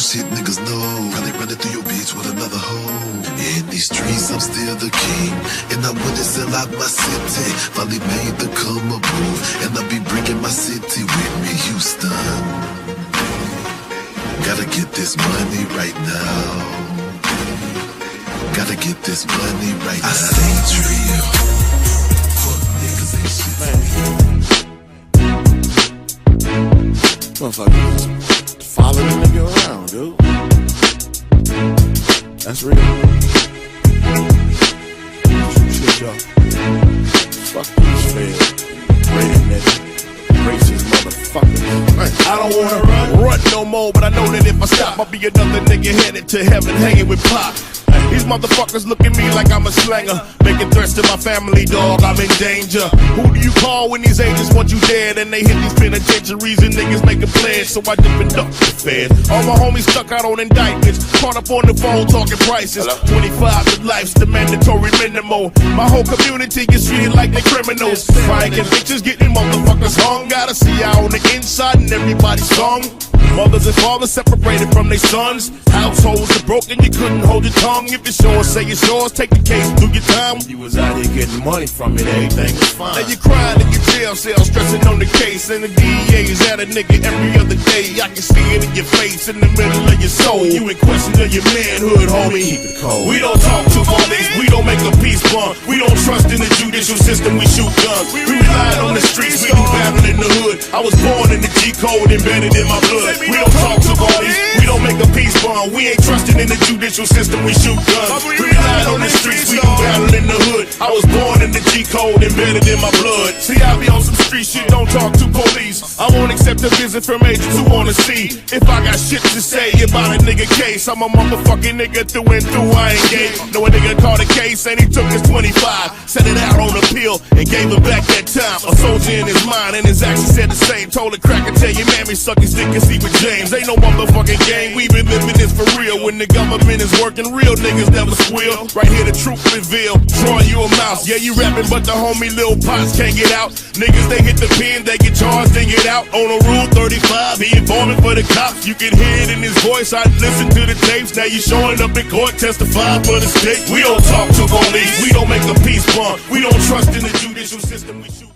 shit niggas know. Probably running through your bitch with another hoe. In these streets, I'm still the king, and I wouldn't sell out my city. Finally made the come up move, and I be bringing my city with me, Houston. Gotta get this money right now. Gotta get this money right now. I stay real. Fuck niggas ain't shit. Motherfucker, follow the nigga around, dude. That's real. Shit, y'all. Fuck these feds. Redneck, racist motherfucker. I don't wanna run no more, but I know that if I stop, I'll be another nigga headed to heaven, hanging with Pop. These motherfuckers look at me like I'm a slanger, making threats to my family, dog, I'm in danger. Who do you call when these agents want you dead? And they hit these penitentiaries and niggas make a pledge, so I dip and duck the fed. All my homies stuck out on indictments, caught up on the phone talking prices. 25 to life's the mandatory minimum. My whole community gets treated like they criminals. Crying convictions, getting motherfuckers hung. Gotta see out on the inside and everybody's song. Mothers and fathers separated from their sons. Households are broken, you couldn't hold your tongue. If it's yours, say it's yours, take the case, do your time. You was out here getting money from it, everything was fine. Now you crying in your jail cell, stressing on the case. And the DEA is at a nigga every other day. I can see it in your face, in the middle of your soul. You in question of your manhood, homie. Keep it cold. We don't talk to police, we don't make a peace bond. We don't trust in the judicial system, we shoot guns. We rely on the streets, we do battle in the hood. I was born in the G code, embedded in my blood. We don't talk to police, we don't make a peace bond. We ain't trusting in the judicial system, we shoot guns. We rely on the streets, we do battle in the hood. I was born in the G code, embedded in my blood. See, I be on some street shit, don't talk to police. I won't accept a visit from agents who wanna see if I got shit to say about a nigga case. I'm a motherfucking nigga through and through, I ain't gay. Know a nigga caught a case and he took his 25, set it out on appeal and gave him back that time. A soldier in his mind and his actions said the same. Told the cracker, tell your mammy suck his dick and see with James. Ain't no motherfucking game, we been living this for real. When the government is working, real niggas never squeal. Right here the truth reveal, drawing you a mouse. Yeah, you rapping, but the homie Lil Pots can't get out. Niggas, they hit the pen, they get charged, they get out. On a Rule 35, he informing for the cops. You can hear it in his voice, I listen to the tapes. Now you showing up in court, testifying for the state. We don't talk to police, we don't make a peace bond. We don't trust in the judicial system, we shoot.